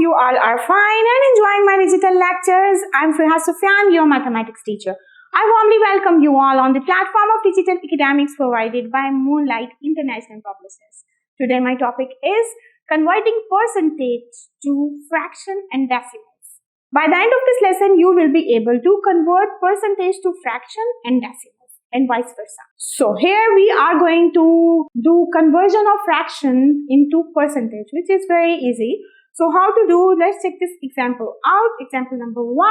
you all are fine and enjoying my digital lectures. I'm Firha Sufyan, your mathematics teacher. I warmly welcome you all on the platform of digital academics provided by Moonlight International Publishers. Today my topic is converting percentage to fraction and decimals. By the end of this lesson, you will be able to convert percentage to fraction and decimals and vice versa. So here we are going to do conversion of fraction into percentage, which is very easy. So how to do? Let's check this example out. Example number 1.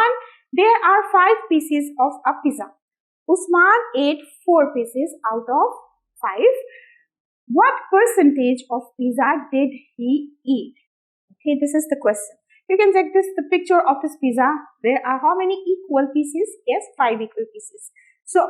There are 5 pieces of a pizza. Usman ate 4 pieces out of 5. What percentage of pizza did he eat? Okay, this is the question. You can check the picture of this pizza. There are how many equal pieces? Yes, 5 equal pieces. So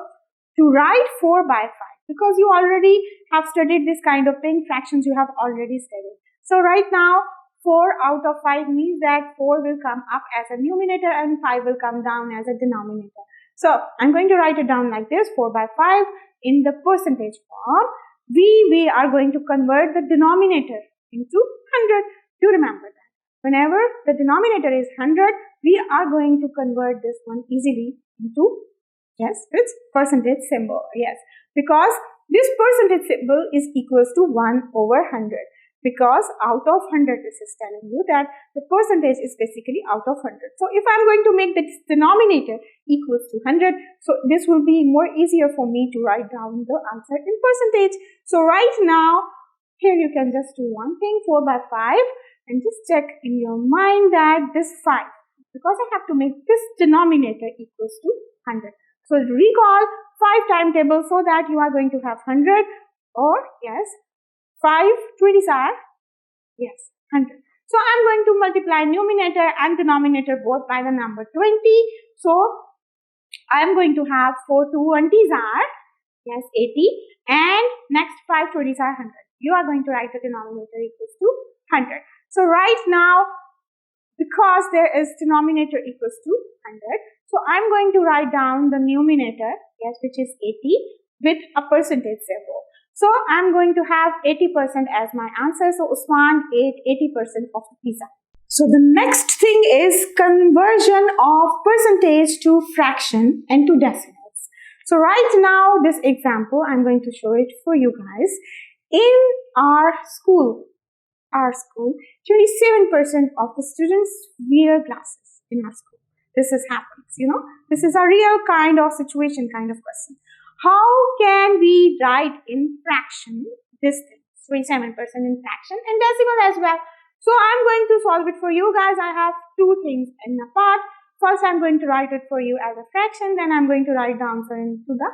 to write 4 by 5, because you already have studied this kind of thing, fractions you have already studied. So right now 4 out of 5 means that 4 will come up as a numerator and 5 will come down as a denominator. So I'm going to write it down like this, 4 by 5 in the percentage form. We are going to convert the denominator into 100. Do remember that. Whenever the denominator is 100, we are going to convert this one easily into, yes, its percentage symbol. Yes, because this percentage symbol is equals to 1 over 100. Because out of 100, this is telling you that the percentage is basically out of 100. So if I'm going to make this denominator equals to 100, so this will be more easier for me to write down the answer in percentage. So right now, here you can just do one thing, 4 by 5, and just check in your mind that this 5, because I have to make this denominator equals to 100. So recall 5 timetable so that you are going to have 100 or yes, 5 20s are, yes, 100. So I'm going to multiply numerator and denominator both by the number 20. So I'm going to have 4 20s are, yes, 80, and next 5 20s are 100. You are going to write the denominator equals to 100. So right now, because there is denominator equals to 100, so I'm going to write down the numerator, yes, which is 80 with a percentage symbol. So I'm going to have 80% as my answer. So Usman ate 80% of the pizza. So the next thing is conversion of percentage to fraction and to decimals. So right now, this example, I'm going to show it for you guys. In our school, 27% of the students wear glasses in our school. This happens, This is a real kind of situation, kind of question. How can we write in fraction this thing? 27% in fraction and decimal as well. So I'm going to solve it for you guys. I have 2 things in a part. First, I'm going to write it for you as a fraction. Then I'm going to write the answer into the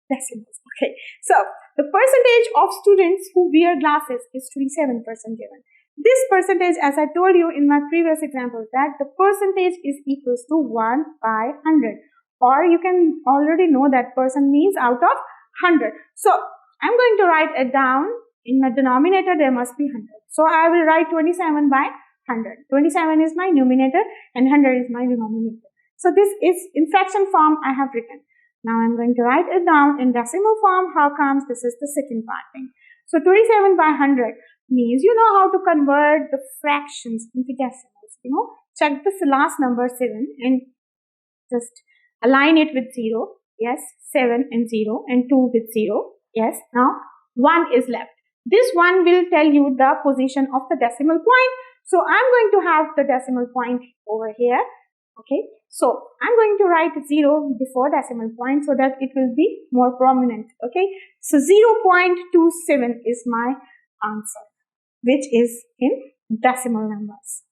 decimals. Okay. So the percentage of students who wear glasses is 27% given. This percentage, as I told you in my previous example, that the percentage is equals to 1 by 100. Or you can already know that person means out of 100. So I'm going to write it down. In the denominator, there must be 100. So I will write 27 by 100. 27 is my numerator and 100 is my denominator. So this is in fraction form I have written. Now I'm going to write it down in decimal form. How comes? This is the second part thing. So 27 by 100 means you know how to convert the fractions into decimals. Check this last number 7 and just align it with 0. Yes, 7 and 0 and 2 with 0. Yes, now 1 is left. This one will tell you the position of the decimal point. So I'm going to have the decimal point over here. Okay, so I'm going to write 0 before decimal point so that it will be more prominent. Okay, so 0.27 is my answer, which is in decimal numbers.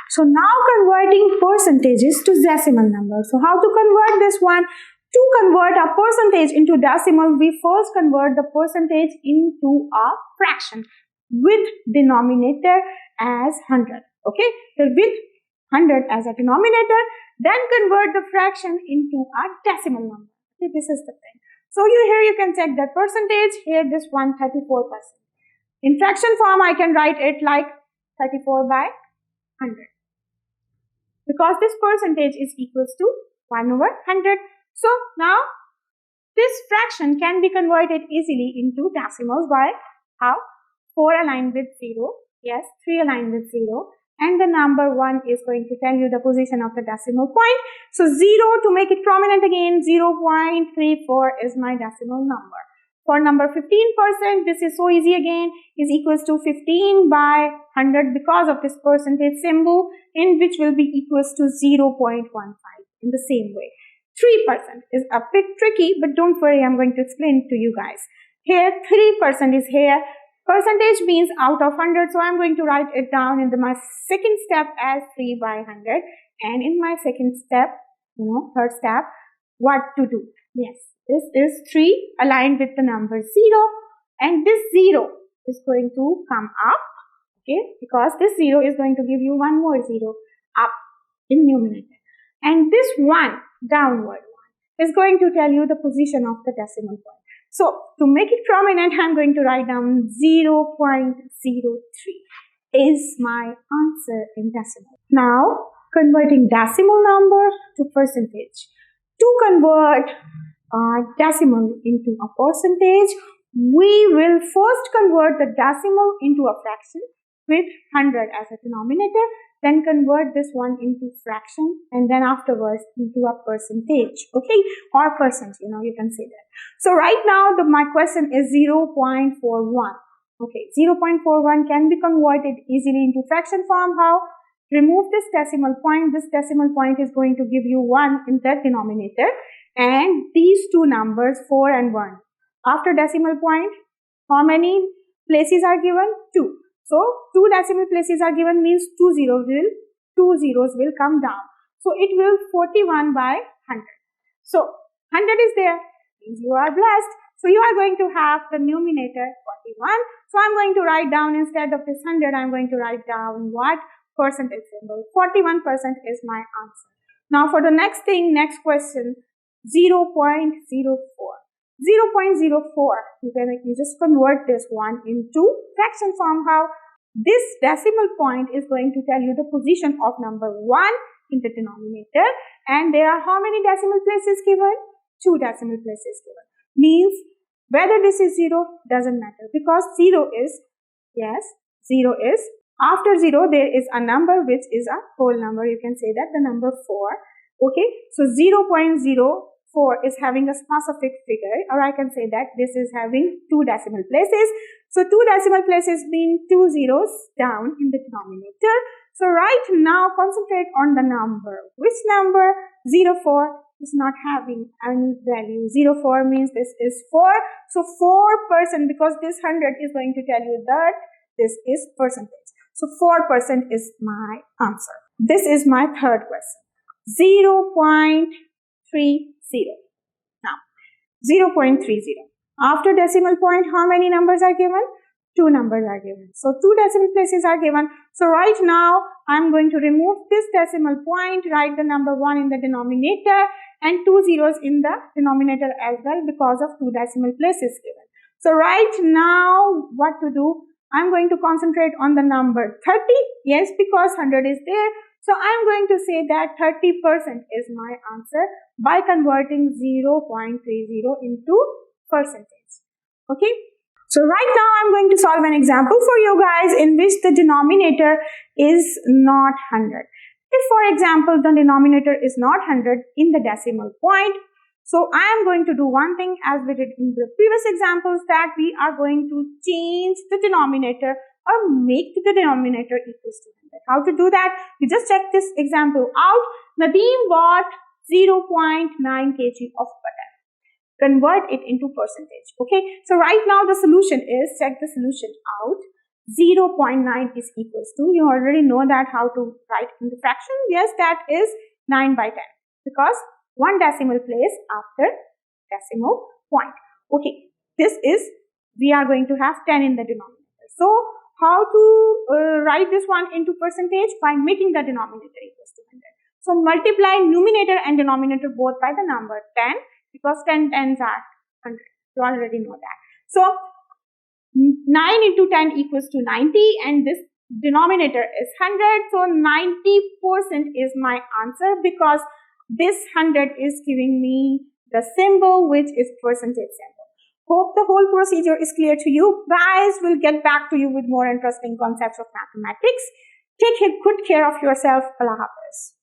So now converting percentages to decimal numbers. So how to convert this one? To convert a percentage into decimal, we first convert the percentage into a fraction with denominator as 100. Okay, so with 100 as a denominator, then convert the fraction into a decimal number. Okay, this is the thing. So here you can check that percentage. Here this one 34%. In fraction form, I can write it like 34 by 100. Because this percentage is equals to 1 over 100. So now this fraction can be converted easily into decimals by how? 4 aligned with 0, yes, 3 aligned with 0, and the number 1 is going to tell you the position of the decimal point. So 0, to make it prominent again, 0.34 is my decimal number. For number 15%, this is so easy again, is equals to 15 by 100 because of this percentage symbol, in which will be equals to 0.15 in the same way. 3% is a bit tricky, but don't worry, I'm going to explain it to you guys. Here 3% is here. Percentage means out of 100, so I'm going to write it down in my second step as 3 by 100, and in my second step, third step, what to do? Yes, this is 3 aligned with the number 0, and this 0 is going to come up, okay, because this 0 is going to give you one more 0 up in numerator, and this 1 downward 1 is going to tell you the position of the decimal point. So, to make it prominent, I'm going to write down 0.03 is my answer in decimal. Now, converting decimal number to percentage. To convert decimal into a percentage, we will first convert the decimal into a fraction with 100 as a denominator, then convert this one into fraction, and then afterwards into a percentage, okay, or percent, you can say that. So right now my question is 0.41, okay, 0.41 can be converted easily into fraction form. How? Remove this decimal point. This decimal point is going to give you 1 in the denominator, and these two numbers 4 and 1. After decimal point, how many places are given? 2. So 2 decimal places are given, means 2 zeros will come down. So it will 41 by 100. So 100 is there, means you are blessed. So you are going to have the numerator 41. So I'm going to write down, instead of this 100, I'm going to write down what? Percentage symbol. 41% is my answer. Now for the next question, 0.04. 0.04, you just convert this one into fraction form. How? This decimal point is going to tell you the position of number 1 in the denominator, and there are how many decimal places given? 2 decimal places given. Means whether this is 0 doesn't matter, because 0 is, after 0 there is a number which is a whole number. You can say that the number 4. Okay, so 0.04 is having a specific figure, or I can say that this is having 2 decimal places. So 2 decimal places mean 2 zeros down in the denominator. So right now concentrate on the number. Which number? 04 is not having any value. 04 means this is 4. So 4%, because this 100 is going to tell you that this is percentage. So 4% is my answer. This is my third question. 0.30. Now, 0.30. After decimal point, how many numbers are given? 2 numbers are given. So 2 decimal places are given. So right now, I'm going to remove this decimal point, write the number 1 in the denominator and 2 zeros in the denominator as well, because of 2 decimal places given. So right now, what to do? I'm going to concentrate on the number 30. Yes, because 100 is there. So I'm going to say that 30% is my answer by converting 0.30 into percentage. Okay. So right now I'm going to solve an example for you guys in which the denominator is not 100. If, for example, the denominator is not 100 in the decimal point, so I am going to do one thing as we did in the previous examples, that we are going to change the denominator or make the denominator equals to 100. How to do that? You just check this example out. Nadeem bought 0.9 kg of butter. Convert it into percentage. Okay. So right now the solution is, check the solution out. 0.9 is equals to, you already know that how to write in the fraction. Yes, that is 9 by 10, because 1 decimal place after decimal point. Okay, this is, we are going to have 10 in the denominator. So how to write this one into percentage? By making the denominator equals to 100. So multiply numerator and denominator both by the number 10, because 10 tens are 100. You already know that. So 9 into 10 equals to 90, and this denominator is 100. So 90% is my answer, because this 100 is giving me the symbol which is percentage symbol. Hope the whole procedure is clear to you. Guys, we'll get back to you with more interesting concepts of mathematics. Take good care of yourself. Allah Hafiz.